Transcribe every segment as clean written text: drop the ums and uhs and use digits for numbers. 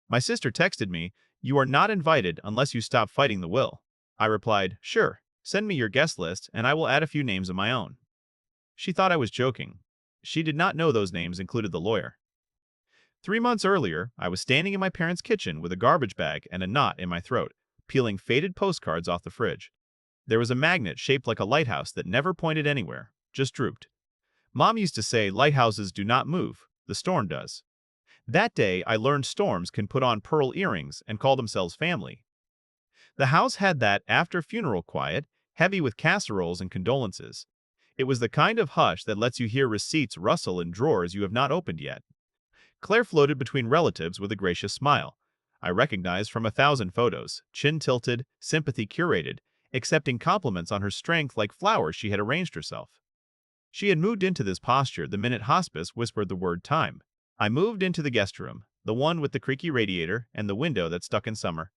My sister texted me, "You are not invited unless you stop fighting the will." I replied, "Sure, send me your guest list and I will add a few names of my own." She thought I was joking. She did not know those names included the lawyer. 3 months earlier, I was standing in my parents' kitchen with a garbage bag and a knot in my throat, peeling faded postcards off the fridge. There was a magnet shaped like a lighthouse that never pointed anywhere, just drooped. Mom used to say lighthouses do not move, the storm does. That day, I learned storms can put on pearl earrings and call themselves family. The house had that after-funeral quiet, heavy with casseroles and condolences. It was the kind of hush that lets you hear receipts rustle in drawers you have not opened yet. Claire floated between relatives with a gracious smile. I recognized from 1,000 photos, chin tilted, sympathy curated, accepting compliments on her strength like flowers she had arranged herself. She had moved into this posture the minute hospice whispered the word time. I moved into the guest room, the one with the creaky radiator and the window that stuck in summer.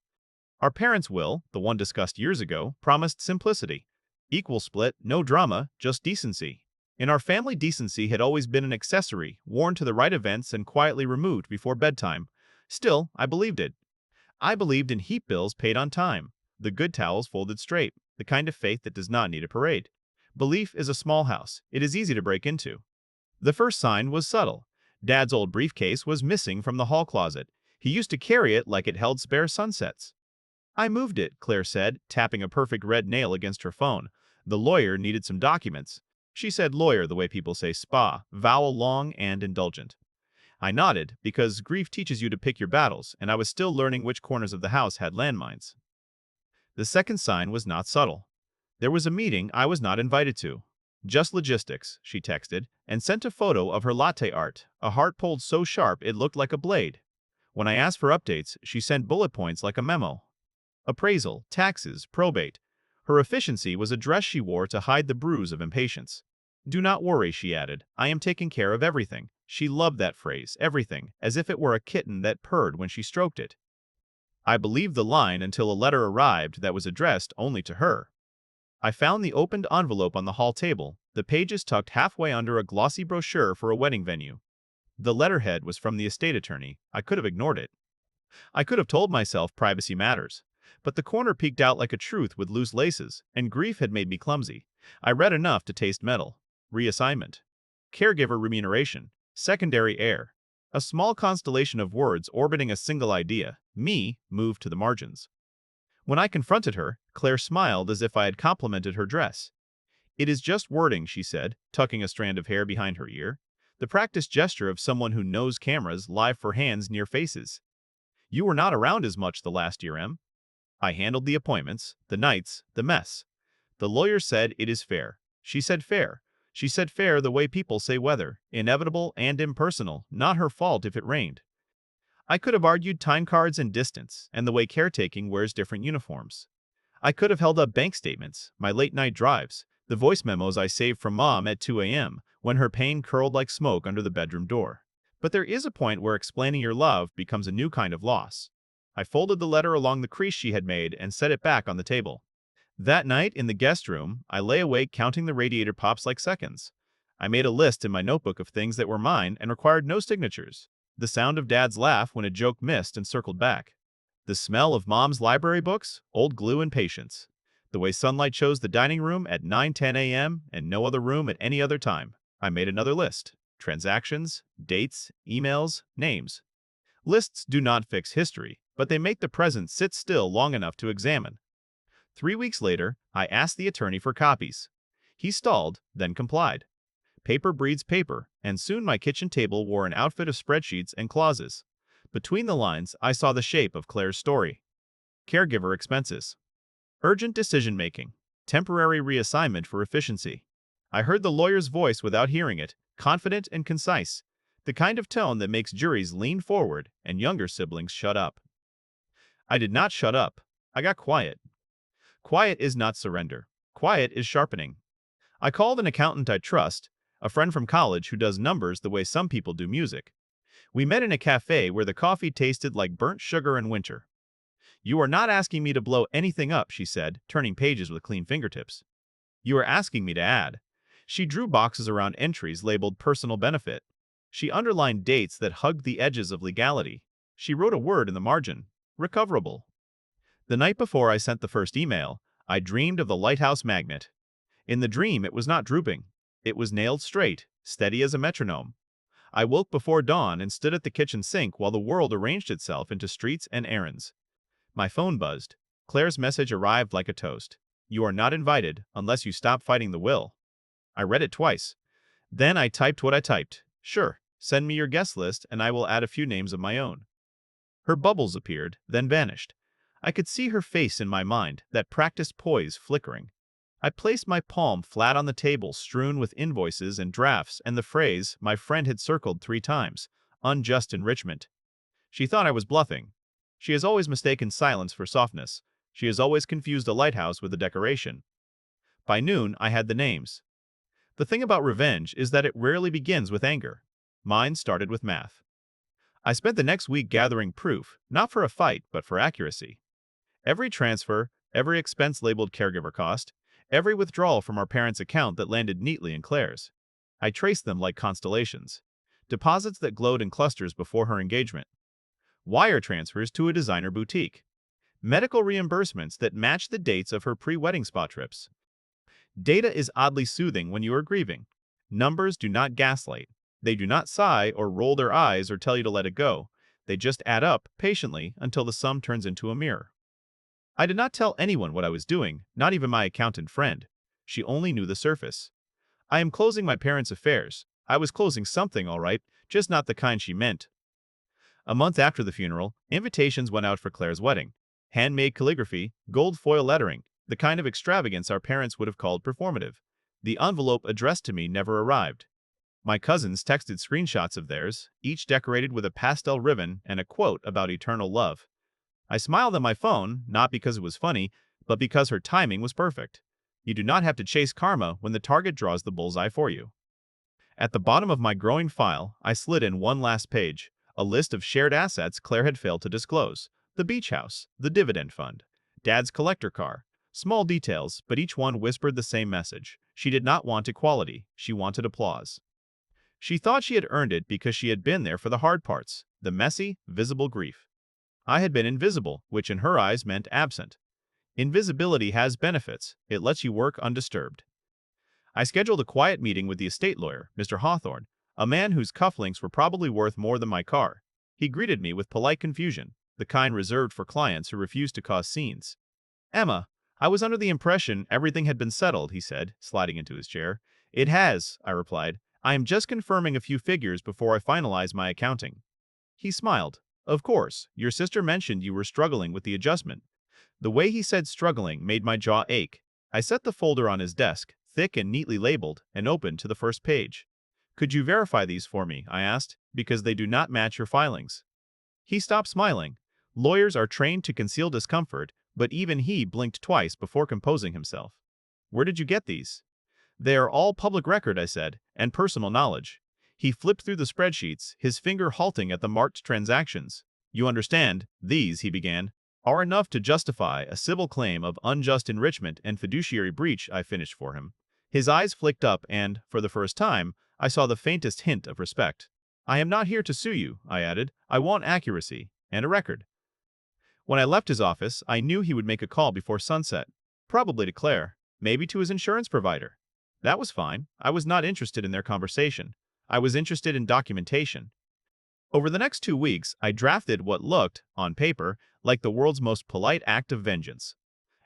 Our parents' will, the one discussed years ago, promised simplicity. Equal split, no drama, just decency. In our family, decency had always been an accessory, worn to the right events and quietly removed before bedtime. Still, I believed it. I believed in heat bills paid on time, the good towels folded straight, the kind of faith that does not need a parade. Belief is a small house. It is easy to break into. The first sign was subtle. Dad's old briefcase was missing from the hall closet. He used to carry it like it held spare sunsets. I moved it, Claire said, tapping a perfect red nail against her phone. The lawyer needed some documents. She said lawyer the way people say spa, vowel long and indulgent. I nodded, because grief teaches you to pick your battles, and I was still learning which corners of the house had landmines. The second sign was not subtle. There was a meeting I was not invited to. Just logistics, she texted, and sent a photo of her latte art, a heart pulled so sharp it looked like a blade. When I asked for updates, she sent bullet points like a memo. Appraisal, taxes, probate. Her efficiency was a dress she wore to hide the bruise of impatience. "Do not worry," she added. "I am taking care of everything." She loved that phrase, everything, as if it were a kitten that purred when she stroked it. I believed the line until a letter arrived that was addressed only to her. I found the opened envelope on the hall table, the pages tucked halfway under a glossy brochure for a wedding venue. The letterhead was from the estate attorney. I could have ignored it. I could have told myself privacy matters. But the corner peeked out like a truth with loose laces, and grief had made me clumsy. I read enough to taste metal. Reassignment. Caregiver remuneration. Secondary heir. A small constellation of words orbiting a single idea. Me moved to the margins. When I confronted her, Claire smiled as if I had complimented her dress. "It is just wording," she said, tucking a strand of hair behind her ear. The practiced gesture of someone who knows cameras live for hands near faces. "You were not around as much the last year, Em." I handled the appointments, the nights, the mess. The lawyer said it is fair. She said fair. She said fair the way people say weather, inevitable and impersonal, not her fault if it rained. I could have argued time cards and distance, and the way caretaking wears different uniforms. I could have held up bank statements, my late-night drives, the voice memos I saved from Mom at 2 a.m., when her pain curled like smoke under the bedroom door. But there is a point where explaining your love becomes a new kind of loss. I folded the letter along the crease she had made and set it back on the table. That night, in the guest room, I lay awake counting the radiator pops like seconds. I made a list in my notebook of things that were mine and required no signatures. The sound of Dad's laugh when a joke missed and circled back. The smell of Mom's library books, old glue and patience. The way sunlight chose the dining room at 9:10 a.m. and no other room at any other time. I made another list. Transactions, dates, emails, names. Lists do not fix history, but they make the present sit still long enough to examine. 3 weeks later, I asked the attorney for copies. He stalled, then complied. Paper breeds paper, and soon my kitchen table wore an outfit of spreadsheets and clauses. Between the lines, I saw the shape of Claire's story. Caregiver expenses. Urgent decision-making. Temporary reassignment for efficiency. I heard the lawyer's voice without hearing it, confident and concise. The kind of tone that makes juries lean forward and younger siblings shut up. I did not shut up. I got quiet. Quiet is not surrender. Quiet is sharpening. I called an accountant I trust, a friend from college who does numbers the way some people do music. We met in a cafe where the coffee tasted like burnt sugar in winter. "You are not asking me to blow anything up," she said, turning pages with clean fingertips. "You are asking me to add." She drew boxes around entries labeled personal benefit. She underlined dates that hugged the edges of legality. She wrote a word in the margin. Recoverable. The night before I sent the first email, I dreamed of the lighthouse magnet. In the dream, it was not drooping. It was nailed straight, steady as a metronome. I woke before dawn and stood at the kitchen sink while the world arranged itself into streets and errands. My phone buzzed. Claire's message arrived like a toast. You are not invited unless you stop fighting the will. I read it twice. Then I typed what I typed. Sure, send me your guest list and I will add a few names of my own. Her bubbles appeared, then vanished. I could see her face in my mind, that practiced poise flickering. I placed my palm flat on the table strewn with invoices and drafts and the phrase my friend had circled 3 times, unjust enrichment. She thought I was bluffing. She has always mistaken silence for softness. She has always confused a lighthouse with a decoration. By noon, I had the names. The thing about revenge is that it rarely begins with anger. Mine started with math. I spent the next week gathering proof, not for a fight, but for accuracy. Every transfer, every expense labeled caregiver cost, every withdrawal from our parents' account that landed neatly in Claire's. I traced them like constellations. Deposits that glowed in clusters before her engagement. Wire transfers to a designer boutique. Medical reimbursements that matched the dates of her pre-wedding spa trips. Data is oddly soothing when you are grieving. Numbers do not gaslight. They do not sigh or roll their eyes or tell you to let it go. They just add up, patiently, until the sum turns into a mirror. I did not tell anyone what I was doing, not even my accountant friend. She only knew the surface. I am closing my parents' affairs. I was closing something, all right, just not the kind she meant. A month after the funeral, invitations went out for Claire's wedding. Handmade calligraphy, gold foil lettering, the kind of extravagance our parents would have called performative. The envelope addressed to me never arrived. My cousins texted screenshots of theirs, each decorated with a pastel ribbon and a quote about eternal love. I smiled at my phone, not because it was funny, but because her timing was perfect. You do not have to chase karma when the target draws the bullseye for you. At the bottom of my growing file, I slid in one last page, a list of shared assets Claire had failed to disclose. The beach house, the dividend fund, Dad's collector car. Small details, but each one whispered the same message. She did not want equality, she wanted applause. She thought she had earned it because she had been there for the hard parts, the messy, visible grief. I had been invisible, which in her eyes meant absent. Invisibility has benefits. It lets you work undisturbed. I scheduled a quiet meeting with the estate lawyer, Mr. Hawthorne, a man whose cufflinks were probably worth more than my car. He greeted me with polite confusion, the kind reserved for clients who refuse to cause scenes. Emma, I was under the impression everything had been settled, he said, sliding into his chair. It has, I replied. I am just confirming a few figures before I finalize my accounting. He smiled. Of course, your sister mentioned you were struggling with the adjustment. The way he said struggling made my jaw ache. I set the folder on his desk, thick and neatly labeled, and opened to the first page. Could you verify these for me, I asked, because they do not match your filings. He stopped smiling. Lawyers are trained to conceal discomfort, but even he blinked twice before composing himself. Where did you get these? They are all public record, I said, and personal knowledge. He flipped through the spreadsheets, his finger halting at the marked transactions. You understand, these, he began, are enough to justify a civil claim of unjust enrichment and fiduciary breach, I finished for him. His eyes flicked up and, for the first time, I saw the faintest hint of respect. I am not here to sue you, I added. I want accuracy, and a record. When I left his office, I knew he would make a call before sunset. Probably to Claire, maybe to his insurance provider. That was fine. I was not interested in their conversation. I was interested in documentation. Over the next 2 weeks, I drafted what looked, on paper, like the world's most polite act of vengeance.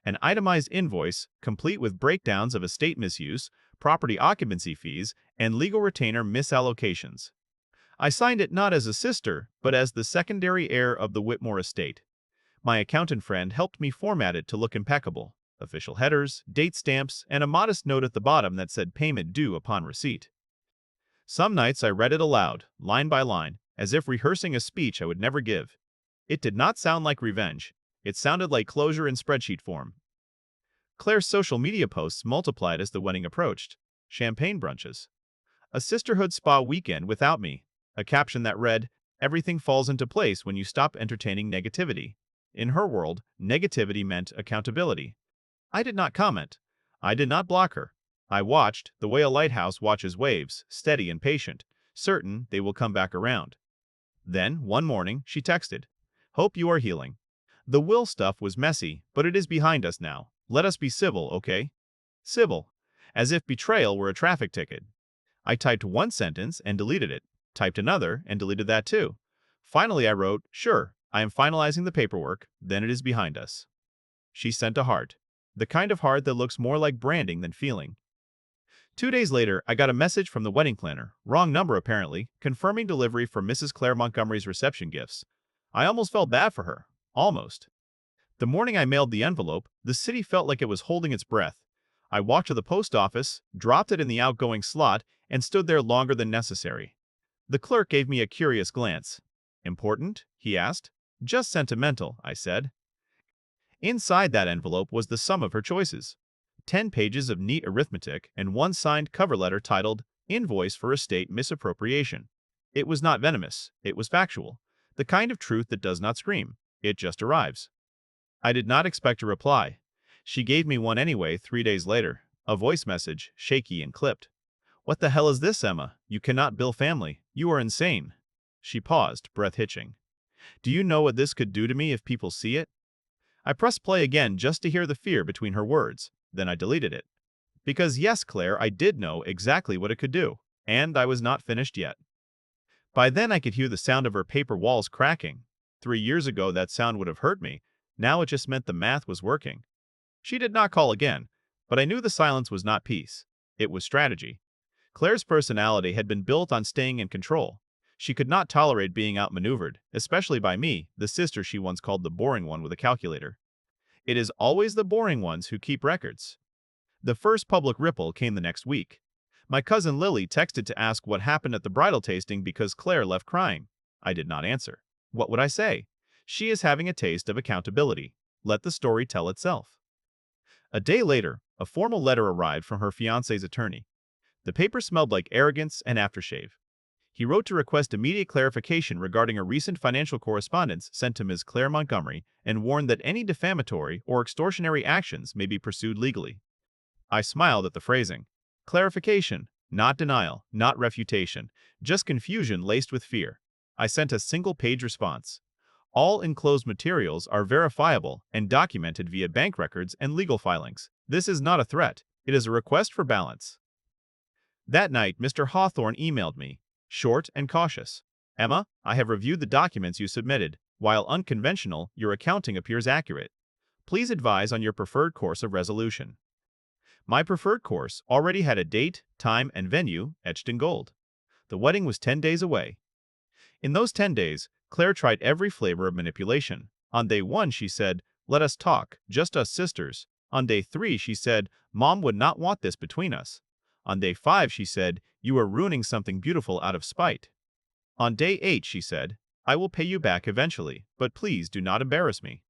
An itemized invoice, complete with breakdowns of estate misuse, property occupancy fees, and legal retainer misallocations. I signed it not as a sister, but as the secondary heir of the Whitmore estate. My accountant friend helped me format it to look impeccable. Official headers, date stamps, and a modest note at the bottom that said payment due upon receipt. Some nights I read it aloud, line by line, as if rehearsing a speech I would never give. It did not sound like revenge. It sounded like closure in spreadsheet form. Claire's social media posts multiplied as the wedding approached. Champagne brunches. A sisterhood spa weekend without me. A caption that read, "Everything falls into place when you stop entertaining negativity." In her world, negativity meant accountability. I did not comment. I did not block her. I watched, the way a lighthouse watches waves, steady and patient, certain they will come back around. Then, one morning, she texted, Hope you are healing. The will stuff was messy, but it is behind us now. Let us be civil, okay? Civil. As if betrayal were a traffic ticket. I typed one sentence and deleted it, typed another and deleted that too. Finally, I wrote, sure, I am finalizing the paperwork, then it is behind us. She sent a heart. The kind of heart that looks more like branding than feeling. 2 days later, I got a message from the wedding planner, wrong number apparently, confirming delivery for Mrs. Claire Montgomery's reception gifts. I almost felt bad for her. Almost. The morning I mailed the envelope, the city felt like it was holding its breath. I walked to the post office, dropped it in the outgoing slot, and stood there longer than necessary. The clerk gave me a curious glance. Important? He asked. Just sentimental, I said. Inside that envelope was the sum of her choices. 10 pages of neat arithmetic and one signed cover letter titled, Invoice for Estate Misappropriation. It was not venomous, it was factual. The kind of truth that does not scream. It just arrives. I did not expect a reply. She gave me one anyway 3 days later. A voice message, shaky and clipped. What the hell is this, Emma? You cannot bill family. You are insane. She paused, breath hitching. Do you know what this could do to me if people see it? I pressed play again just to hear the fear between her words. Then I deleted it. Because yes, Claire, I did know exactly what it could do. And I was not finished yet. By then I could hear the sound of her paper walls cracking. 3 years ago that sound would have hurt me. Now it just meant the math was working. She did not call again, but I knew the silence was not peace. It was strategy. Claire's personality had been built on staying in control. She could not tolerate being outmaneuvered, especially by me, the sister she once called the boring one with a calculator. It is always the boring ones who keep records. The first public ripple came the next week. My cousin Lily texted to ask what happened at the bridal tasting because Claire left crying. I did not answer. What would I say? She is having a taste of accountability. Let the story tell itself. A day later, a formal letter arrived from her fiancé's attorney. The paper smelled like arrogance and aftershave. He wrote to request immediate clarification regarding a recent financial correspondence sent to Ms. Claire Montgomery and warned that any defamatory or extortionary actions may be pursued legally. I smiled at the phrasing. Clarification, not denial, not refutation, just confusion laced with fear. I sent a single-page response. All enclosed materials are verifiable and documented via bank records and legal filings. This is not a threat. It is a request for balance. That night, Mr. Hawthorne emailed me, short and cautious. Emma, I have reviewed the documents you submitted. While unconventional, your accounting appears accurate. Please advise on your preferred course of resolution. My preferred course already had a date, time, and venue etched in gold. The wedding was 10 days away. In those 10 days, Claire tried every flavor of manipulation. On day 1, she said, let us talk, just us sisters. On day 3, she said, Mom would not want this between us. On day 5, she said, you are ruining something beautiful out of spite. On day 8, she said, I will pay you back eventually, but please do not embarrass me.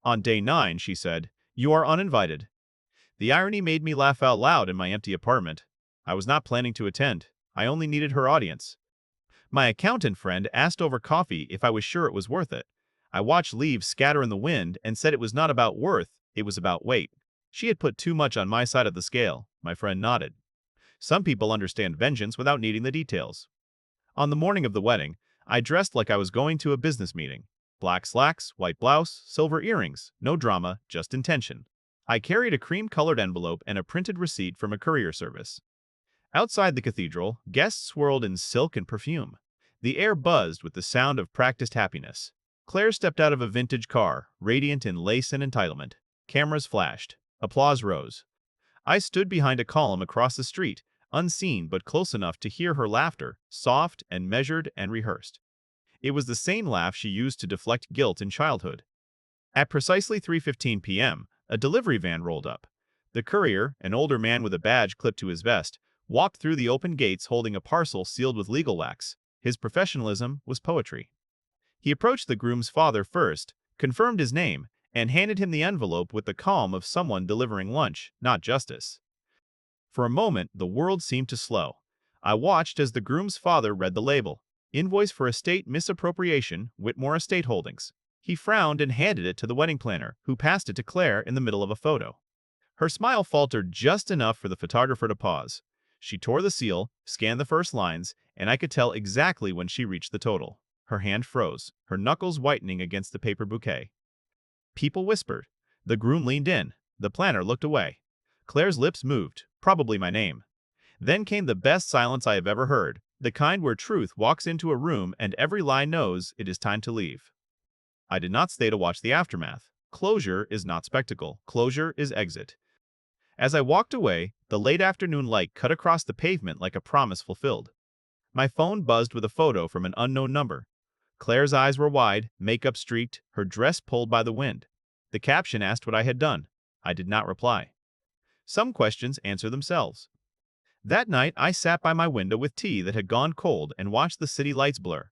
On day 9, she said, you are uninvited. The irony made me laugh out loud in my empty apartment. I was not planning to attend. I only needed her audience. My accountant friend asked over coffee if I was sure it was worth it. I watched leaves scatter in the wind and said it was not about worth, it was about weight. She had put too much on my side of the scale. My friend nodded. Some people understand vengeance without needing the details. On the morning of the wedding, I dressed like I was going to a business meeting. Black slacks, white blouse, silver earrings, no drama, just intention. I carried a cream-colored envelope and a printed receipt from a courier service. Outside the cathedral, guests swirled in silk and perfume. The air buzzed with the sound of practiced happiness. Claire stepped out of a vintage car, radiant in lace and entitlement. Cameras flashed. Applause rose. I stood behind a column across the street, unseen but close enough to hear her laughter, soft and measured and rehearsed. It was the same laugh she used to deflect guilt in childhood. At precisely 3:15 p.m., a delivery van rolled up. The courier, an older man with a badge clipped to his vest, walked through the open gates holding a parcel sealed with legal wax. His professionalism was poetry. He approached the groom's father first, confirmed his name, and handed him the envelope with the calm of someone delivering lunch, not justice. For a moment, the world seemed to slow. I watched as the groom's father read the label. Invoice for estate misappropriation, Whitmore Estate Holdings. He frowned and handed it to the wedding planner, who passed it to Claire in the middle of a photo. Her smile faltered just enough for the photographer to pause. She tore the seal, scanned the first lines, and I could tell exactly when she reached the total. Her hand froze, her knuckles whitening against the paper bouquet. People whispered. The groom leaned in. The planner looked away. Claire's lips moved, probably my name. Then came the best silence I have ever heard, the kind where truth walks into a room and every lie knows it is time to leave. I did not stay to watch the aftermath. Closure is not spectacle. Closure is exit. As I walked away, the late afternoon light cut across the pavement like a promise fulfilled. My phone buzzed with a photo from an unknown number. Claire's eyes were wide, makeup streaked, her dress pulled by the wind. The caption asked what I had done. I did not reply. Some questions answer themselves. That night, I sat by my window with tea that had gone cold and watched the city lights blur.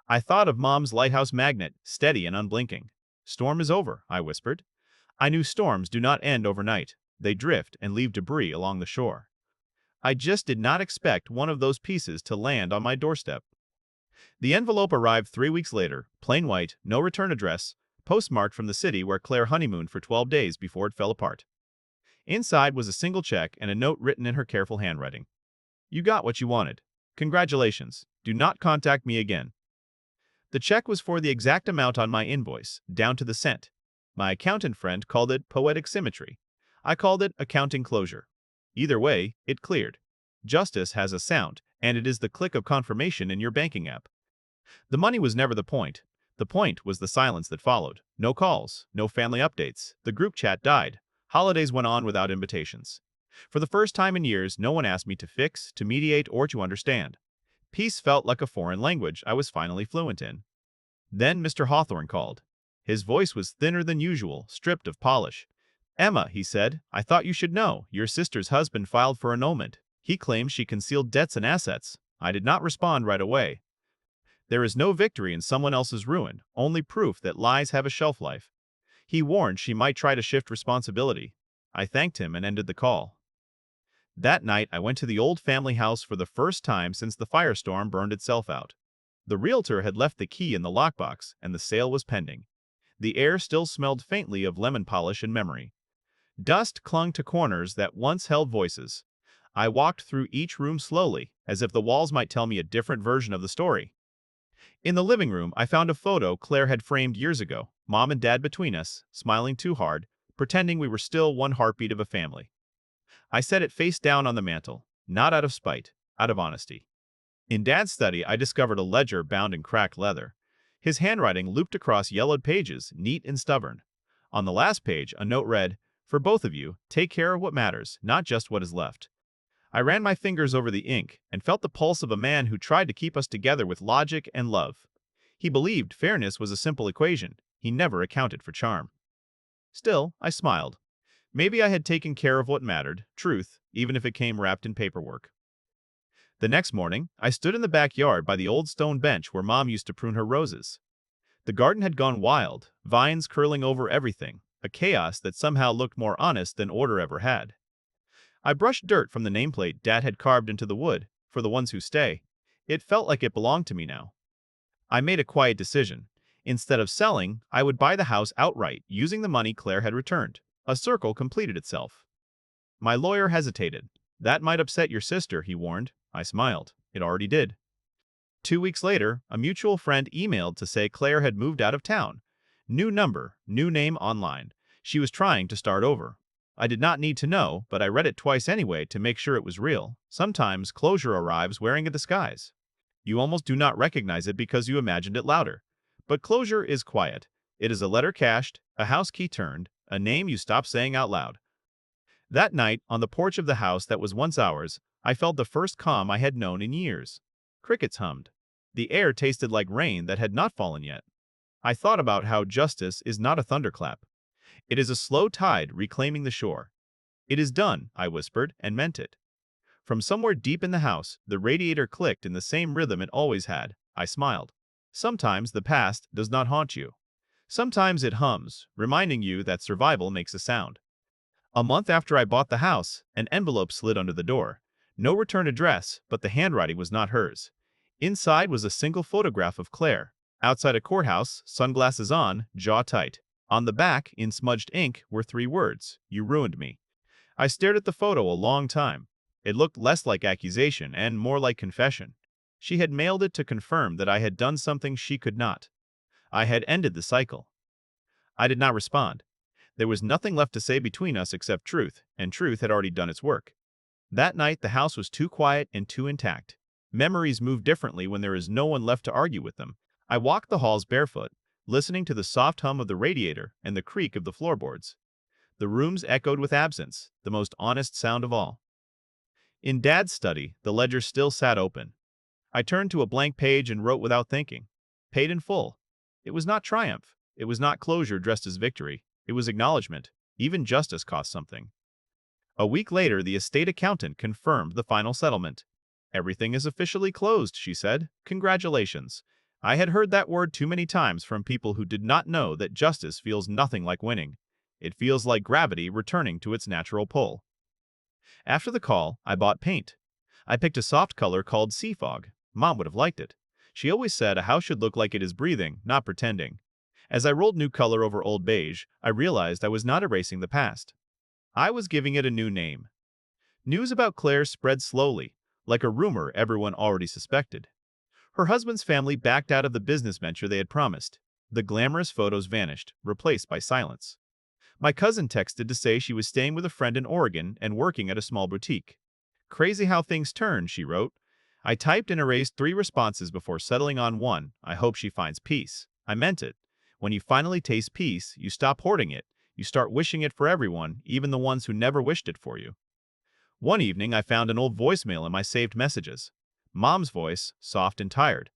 I thought of Mom's lighthouse magnet, steady and unblinking. "Storm is over," I whispered. I knew storms do not end overnight. They drift and leave debris along the shore. I just did not expect one of those pieces to land on my doorstep. The envelope arrived 3 weeks later, plain white, no return address, postmarked from the city where Claire honeymooned for 12 days before it fell apart. Inside was a single check and a note written in her careful handwriting. "You got what you wanted. Congratulations. Do not contact me again." The check was for the exact amount on my invoice, down to the cent. My accountant friend called it poetic symmetry. I called it accounting closure. Either way, it cleared. Justice has a sound, and it is the click of confirmation in your banking app. The money was never the point. The point was the silence that followed. No calls, no family updates. The group chat died. Holidays went on without invitations. For the first time in years, no one asked me to fix, to mediate, or to understand. Peace felt like a foreign language I was finally fluent in. Then Mr. Hawthorne called. His voice was thinner than usual, stripped of polish. "Emma," he said, "I thought you should know. Your sister's husband filed for annulment. He claims she concealed debts and assets." I did not respond right away. There is no victory in someone else's ruin, only proof that lies have a shelf life. He warned she might try to shift responsibility. I thanked him and ended the call. That night, I went to the old family house for the first time since the firestorm burned itself out. The realtor had left the key in the lockbox, and the sale was pending. The air still smelled faintly of lemon polish and memory. Dust clung to corners that once held voices. I walked through each room slowly, as if the walls might tell me a different version of the story. In the living room, I found a photo Claire had framed years ago, Mom and Dad between us, smiling too hard, pretending we were still one heartbeat of a family. I set it face down on the mantel, not out of spite, out of honesty. In Dad's study, I discovered a ledger bound in cracked leather. His handwriting looped across yellowed pages, neat and stubborn. On the last page, a note read, "For both of you, take care of what matters, not just what is left." I ran my fingers over the ink and felt the pulse of a man who tried to keep us together with logic and love. He believed fairness was a simple equation. He never accounted for charm. Still, I smiled. Maybe I had taken care of what mattered, truth, even if it came wrapped in paperwork. The next morning, I stood in the backyard by the old stone bench where Mom used to prune her roses. The garden had gone wild, vines curling over everything, a chaos that somehow looked more honest than order ever had. I brushed dirt from the nameplate Dad had carved into the wood, "For the ones who stay." It felt like it belonged to me now. I made a quiet decision. Instead of selling, I would buy the house outright, using the money Claire had returned. A circle completed itself. My lawyer hesitated. "That might upset your sister," he warned. I smiled. It already did. 2 weeks later, a mutual friend emailed to say Claire had moved out of town. New number, new name online. She was trying to start over. I did not need to know, but I read it twice anyway to make sure it was real. Sometimes closure arrives wearing a disguise. You almost do not recognize it because you imagined it louder. But closure is quiet. It is a letter cashed, a house key turned, a name you stop saying out loud. That night, on the porch of the house that was once ours, I felt the first calm I had known in years. Crickets hummed. The air tasted like rain that had not fallen yet. I thought about how justice is not a thunderclap. It is a slow tide reclaiming the shore. "It is done," I whispered, and meant it. From somewhere deep in the house, the radiator clicked in the same rhythm it always had. I smiled. Sometimes the past does not haunt you. Sometimes it hums, reminding you that survival makes a sound. A month after I bought the house, an envelope slid under the door. No return address, but the handwriting was not hers. Inside was a single photograph of Claire. Outside a courthouse, sunglasses on, jaw tight. On the back, in smudged ink, were 3 words: "You ruined me." I stared at the photo a long time. It looked less like accusation and more like confession. She had mailed it to confirm that I had done something she could not. I had ended the cycle. I did not respond. There was nothing left to say between us except truth, and truth had already done its work. That night, the house was too quiet and too intact. Memories move differently when there is no one left to argue with them. I walked the halls barefoot, listening to the soft hum of the radiator and the creak of the floorboards. The rooms echoed with absence, the most honest sound of all. In Dad's study, the ledger still sat open. I turned to a blank page and wrote without thinking. Paid in full. It was not triumph. It was not closure dressed as victory. It was acknowledgement. Even justice cost something. A week later, the estate accountant confirmed the final settlement. Everything is officially closed, she said. Congratulations. I had heard that word too many times from people who did not know that justice feels nothing like winning. It feels like gravity returning to its natural pull. After the call, I bought paint. I picked a soft color called sea fog. Mom would have liked it. She always said a house should look like it is breathing, not pretending. As I rolled new color over old beige, I realized I was not erasing the past. I was giving it a new name. News about Claire spread slowly, like a rumor everyone already suspected. Her husband's family backed out of the business venture they had promised. The glamorous photos vanished, replaced by silence. My cousin texted to say she was staying with a friend in Oregon and working at a small boutique. Crazy how things turn, she wrote. I typed and erased 3 responses before settling on one. I hope she finds peace. I meant it. When you finally taste peace, you stop hoarding it. You start wishing it for everyone, even the ones who never wished it for you. One evening, I found an old voicemail in my saved messages. Mom's voice, soft and tired.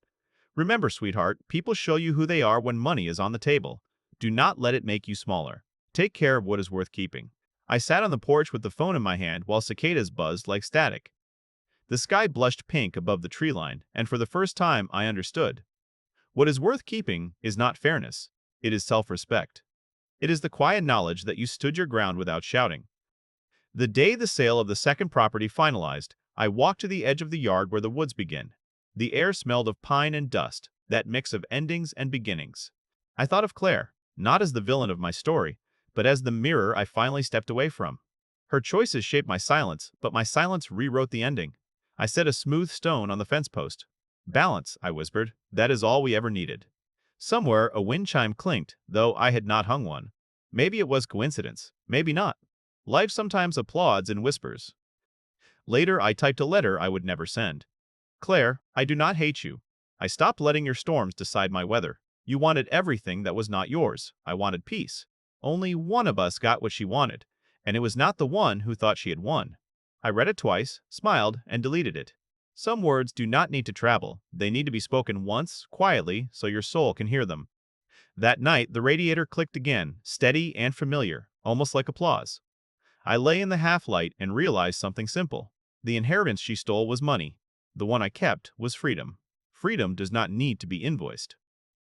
Remember, sweetheart, people show you who they are when money is on the table. Do not let it make you smaller. Take care of what is worth keeping. I sat on the porch with the phone in my hand while cicadas buzzed like static. The sky blushed pink above the tree line, and for the first time I understood. What is worth keeping is not fairness. It is self-respect. It is the quiet knowledge that you stood your ground without shouting. The day the sale of the second property finalized, I walked to the edge of the yard where the woods begin. The air smelled of pine and dust, that mix of endings and beginnings. I thought of Claire, not as the villain of my story, but as the mirror I finally stepped away from. Her choices shaped my silence, but my silence rewrote the ending. I set a smooth stone on the fence post. Balance, I whispered, that is all we ever needed. Somewhere a wind chime clinked, though I had not hung one. Maybe it was coincidence, maybe not. Life sometimes applauds in whispers. Later I typed a letter I would never send. Claire, I do not hate you. I stopped letting your storms decide my weather. You wanted everything that was not yours. I wanted peace. Only one of us got what she wanted, and it was not the one who thought she had won. I read it twice, smiled, and deleted it. Some words do not need to travel. They need to be spoken once, quietly, so your soul can hear them. That night, the radiator clicked again, steady and familiar, almost like applause. I lay in the half-light and realized something simple. The inheritance she stole was money. The one I kept was freedom. Freedom does not need to be invoiced.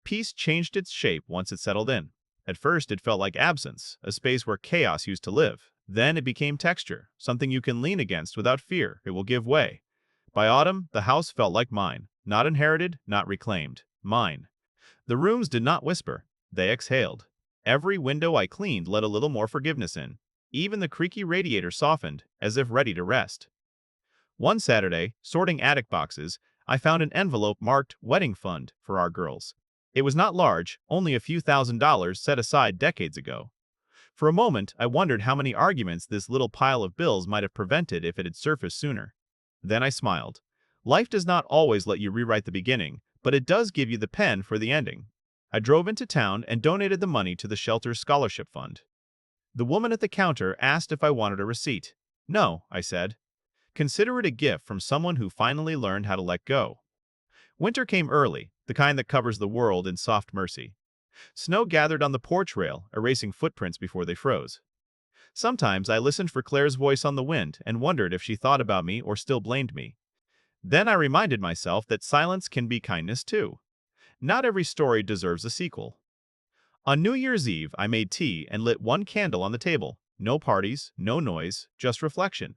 Peace changed its shape once it settled in. At first, it felt like absence, a space where chaos used to live. Then it became texture, something you can lean against without fear it will give way. By autumn, the house felt like mine, not inherited, not reclaimed, mine. The rooms did not whisper, they exhaled. Every window I cleaned let a little more forgiveness in. Even the creaky radiator softened, as if ready to rest. One Saturday, sorting attic boxes, I found an envelope marked Wedding Fund for our girls. It was not large, only a few $1,000s set aside decades ago. For a moment, I wondered how many arguments this little pile of bills might have prevented if it had surfaced sooner. Then I smiled. Life does not always let you rewrite the beginning, but it does give you the pen for the ending. I drove into town and donated the money to the shelter's scholarship fund. The woman at the counter asked if I wanted a receipt. No, I said. Consider it a gift from someone who finally learned how to let go. Winter came early, the kind that covers the world in soft mercy. Snow gathered on the porch rail, erasing footprints before they froze. Sometimes I listened for Claire's voice on the wind and wondered if she thought about me or still blamed me. Then I reminded myself that silence can be kindness too. Not every story deserves a sequel. On New Year's Eve, I made tea and lit one candle on the table. No parties, no noise, just reflection.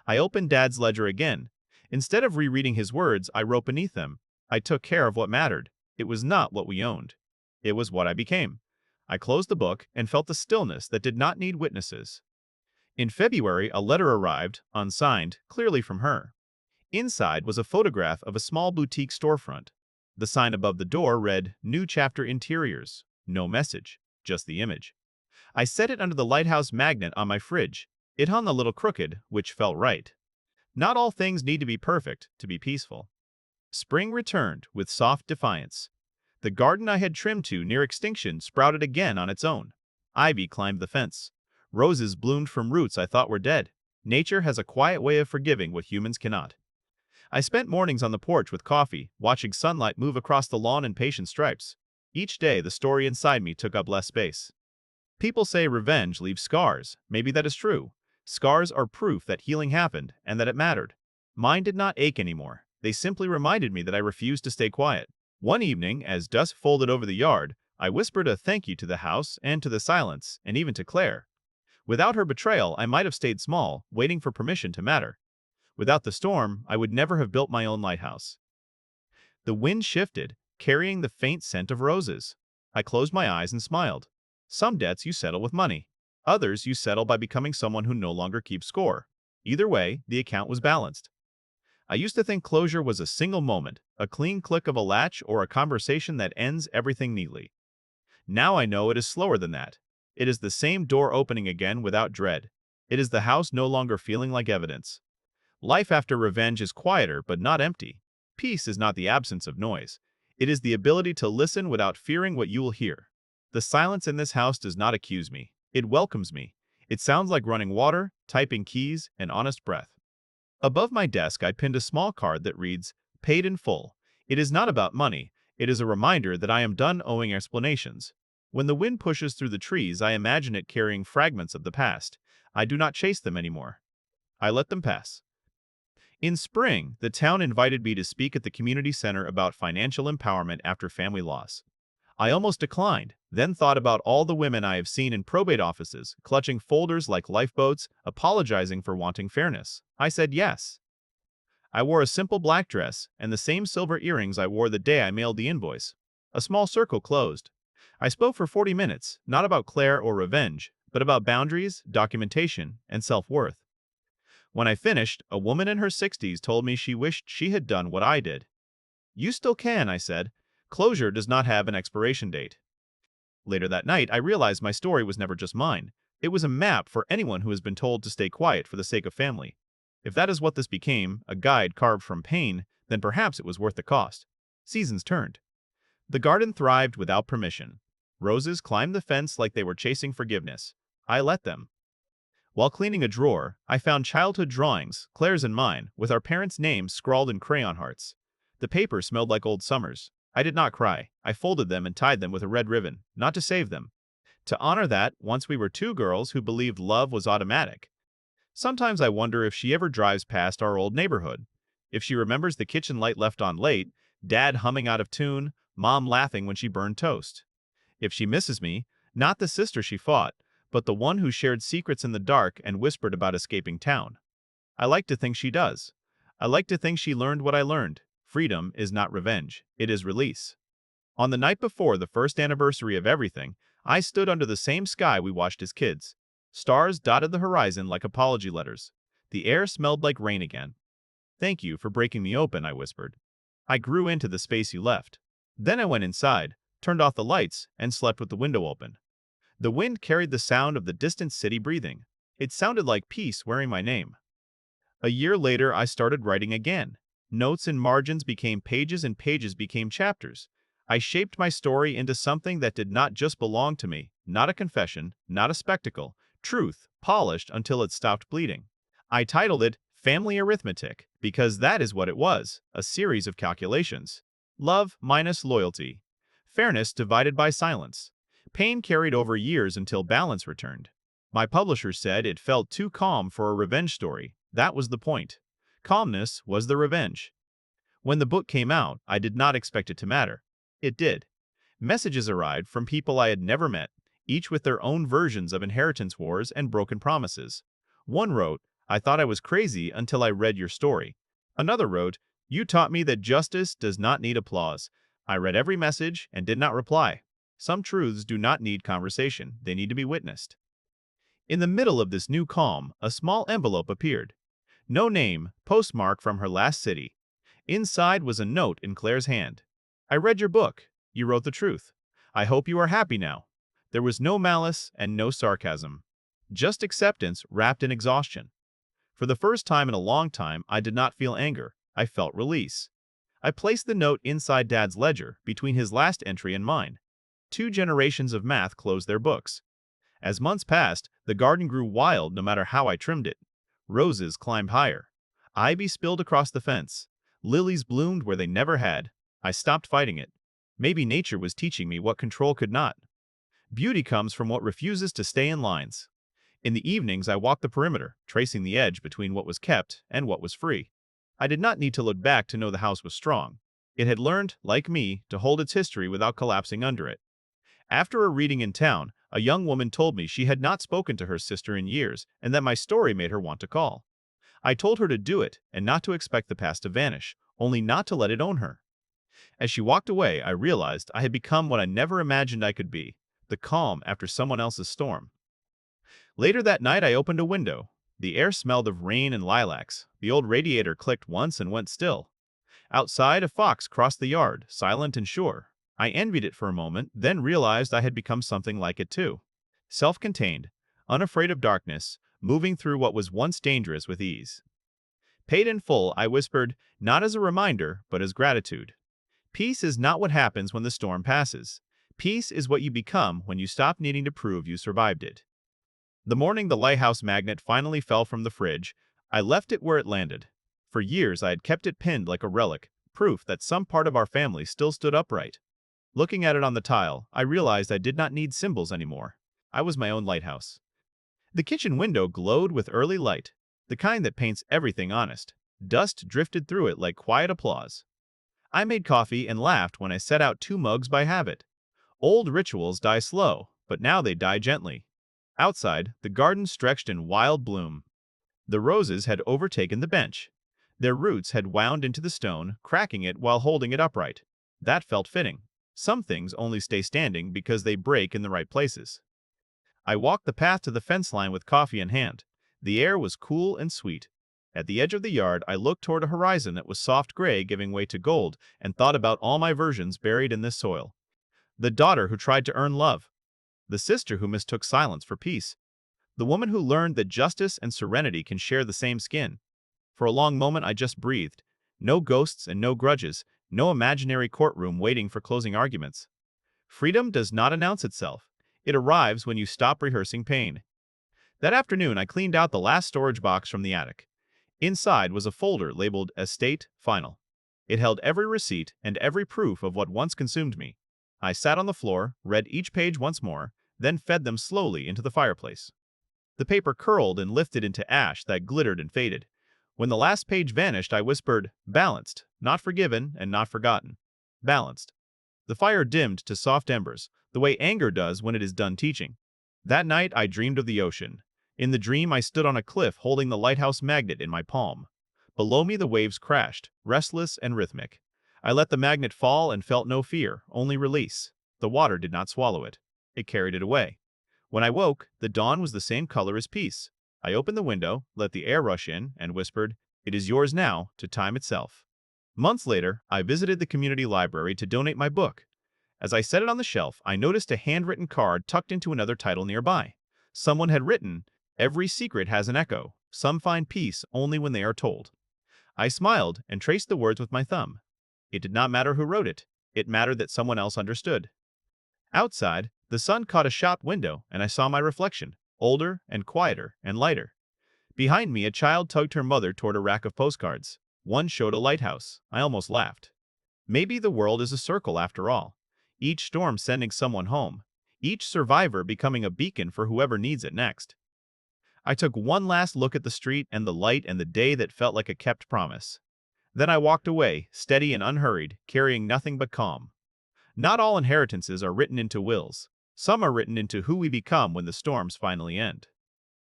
I opened Dad's ledger again. Instead of rereading his words, I wrote beneath them. I took care of what mattered. It was not what we owned. It was what I became. I closed the book and felt the stillness that did not need witnesses. In February, a letter arrived, unsigned, clearly from her. Inside was a photograph of a small boutique storefront. The sign above the door read, "New Chapter Interiors." No message, just the image. I set it under the lighthouse magnet on my fridge. It hung a little crooked, which felt right. Not all things need to be perfect to be peaceful. Spring returned with soft defiance. The garden I had trimmed to near extinction sprouted again on its own. Ivy climbed the fence. Roses bloomed from roots I thought were dead. Nature has a quiet way of forgiving what humans cannot. I spent mornings on the porch with coffee, watching sunlight move across the lawn in patient stripes. Each day, the story inside me took up less space. People say revenge leaves scars. Maybe that is true. Scars are proof that healing happened and that it mattered. Mine did not ache anymore. They simply reminded me that I refused to stay quiet. One evening, as dusk folded over the yard, I whispered a thank you to the house and to the silence, and even to Claire. Without her betrayal, I might have stayed small, waiting for permission to matter. Without the storm, I would never have built my own lighthouse. The wind shifted, carrying the faint scent of roses. I closed my eyes and smiled. Some debts you settle with money. Others you settle by becoming someone who no longer keeps score. Either way, the account was balanced. I used to think closure was a single moment, a clean click of a latch, or a conversation that ends everything neatly. Now I know it is slower than that. It is the same door opening again without dread. It is the house no longer feeling like evidence. Life after revenge is quieter but not empty. Peace is not the absence of noise. It is the ability to listen without fearing what you will hear. The silence in this house does not accuse me. It welcomes me. It sounds like running water, typing keys, and honest breath. Above my desk, I pinned a small card that reads, "Paid in full." It is not about money. It is a reminder that I am done owing explanations. When the wind pushes through the trees, I imagine it carrying fragments of the past. I do not chase them anymore. I let them pass. In spring, the town invited me to speak at the community center about financial empowerment after family loss. I almost declined, then thought about all the women I have seen in probate offices, clutching folders like lifeboats, apologizing for wanting fairness. I said yes. I wore a simple black dress and the same silver earrings I wore the day I mailed the invoice. A small circle closed. I spoke for 40 minutes, not about Claire or revenge, but about boundaries, documentation, and self-worth. When I finished, a woman in her 60s told me she wished she had done what I did. "You still can," I said. "Closure does not have an expiration date." Later that night, I realized my story was never just mine. It was a map for anyone who has been told to stay quiet for the sake of family. If that is what this became, a guide carved from pain, then perhaps it was worth the cost. Seasons turned. The garden thrived without permission. Roses climbed the fence like they were chasing forgiveness. I let them. While cleaning a drawer, I found childhood drawings, Claire's and mine, with our parents' names scrawled in crayon hearts. The paper smelled like old summers. I did not cry. I folded them and tied them with a red ribbon, not to save them. To honor that, once we were two girls who believed love was automatic. Sometimes I wonder if she ever drives past our old neighborhood. If she remembers the kitchen light left on late, Dad humming out of tune, Mom laughing when she burned toast. If she misses me, not the sister she fought, but the one who shared secrets in the dark and whispered about escaping town. I like to think she does. I like to think she learned what I learned. Freedom is not revenge, it is release. On the night before the first anniversary of everything, I stood under the same sky we watched as kids. Stars dotted the horizon like apology letters. The air smelled like rain again. "Thank you for breaking me open," I whispered. "I grew into the space you left." Then I went inside, turned off the lights, and slept with the window open. The wind carried the sound of the distant city breathing. It sounded like peace wearing my name. A year later, I started writing again. Notes and margins became pages and pages became chapters. I shaped my story into something that did not just belong to me, not a confession, not a spectacle, truth, polished until it stopped bleeding. I titled it Family Arithmetic because that is what it was, a series of calculations. Love minus loyalty. Fairness divided by silence. Pain carried over years until balance returned. My publisher said it felt too calm for a revenge story. That was the point. Calmness was the revenge. When the book came out, I did not expect it to matter. It did. Messages arrived from people I had never met, each with their own versions of inheritance wars and broken promises. One wrote, "I thought I was crazy until I read your story." Another wrote, "You taught me that justice does not need applause." I read every message and did not reply. Some truths do not need conversation, they need to be witnessed. In the middle of this new calm, a small envelope appeared. No name, postmark from her last city. Inside was a note in Claire's hand. I read your book. You wrote the truth. I hope you are happy now. There was no malice and no sarcasm. Just acceptance wrapped in exhaustion. For the first time in a long time, I did not feel anger. I felt release. I placed the note inside Dad's ledger, between his last entry and mine. 2 generations of math closed their books. As months passed, the garden grew wild no matter how I trimmed it. Roses climbed higher. Ivy spilled across the fence. Lilies bloomed where they never had. I stopped fighting it. Maybe nature was teaching me what control could not. Beauty comes from what refuses to stay in lines. In the evenings, I walked the perimeter, tracing the edge between what was kept and what was free. I did not need to look back to know the house was strong. It had learned, like me, to hold its history without collapsing under it. After a reading in town, a young woman told me she had not spoken to her sister in years and that my story made her want to call. I told her to do it and not to expect the past to vanish, only not to let it own her. As she walked away, I realized I had become what I never imagined I could be, the calm after someone else's storm. Later that night, I opened a window. The air smelled of rain and lilacs. The old radiator clicked once and went still. Outside, a fox crossed the yard, silent and sure. I envied it for a moment, then realized I had become something like it too. Self-contained, unafraid of darkness, moving through what was once dangerous with ease. Paid in full, I whispered, not as a reminder, but as gratitude. Peace is not what happens when the storm passes. Peace is what you become when you stop needing to prove you survived it. The morning the lighthouse magnet finally fell from the fridge, I left it where it landed. For years I had kept it pinned like a relic, proof that some part of our family still stood upright. Looking at it on the tile, I realized I did not need symbols anymore. I was my own lighthouse. The kitchen window glowed with early light, the kind that paints everything honest. Dust drifted through it like quiet applause. I made coffee and laughed when I set out 2 mugs by habit. Old rituals die slow, but now they die gently. Outside, the garden stretched in wild bloom. The roses had overtaken the bench. Their roots had wound into the stone, cracking it while holding it upright. That felt fitting. Some things only stay standing because they break in the right places. I walked the path to the fence line with coffee in hand. The air was cool and sweet. At the edge of the yard, I looked toward a horizon that was soft gray giving way to gold and thought about all my versions buried in this soil. The daughter who tried to earn love. The sister who mistook silence for peace. The woman who learned that justice and serenity can share the same skin. For a long moment, I just breathed. No ghosts and no grudges, no imaginary courtroom waiting for closing arguments. Freedom does not announce itself. It arrives when you stop rehearsing pain. That afternoon, I cleaned out the last storage box from the attic. Inside was a folder labeled Estate Final. It held every receipt and every proof of what once consumed me. I sat on the floor, read each page once more, then fed them slowly into the fireplace. The paper curled and lifted into ash that glittered and faded. When the last page vanished, I whispered, balanced, not forgiven and not forgotten. Balanced. The fire dimmed to soft embers, the way anger does when it is done teaching. That night, I dreamed of the ocean. In the dream, I stood on a cliff holding the lighthouse magnet in my palm. Below me, the waves crashed, restless and rhythmic. I let the magnet fall and felt no fear, only release. The water did not swallow it. It carried it away. When I woke, the dawn was the same color as peace. I opened the window, let the air rush in, and whispered, "It is yours now, to time itself." Months later, I visited the community library to donate my book. As I set it on the shelf, I noticed a handwritten card tucked into another title nearby. Someone had written, "Every secret has an echo. Some find peace only when they are told." I smiled and traced the words with my thumb. It did not matter who wrote it. It mattered that someone else understood. Outside, the sun caught a shop window, and I saw my reflection, older and quieter and lighter. Behind me, a child tugged her mother toward a rack of postcards. One showed a lighthouse. I almost laughed. Maybe the world is a circle after all. Each storm sending someone home. Each survivor becoming a beacon for whoever needs it next. I took one last look at the street and the light and the day that felt like a kept promise. Then I walked away, steady and unhurried, carrying nothing but calm. Not all inheritances are written into wills. Some are written into who we become when the storms finally end.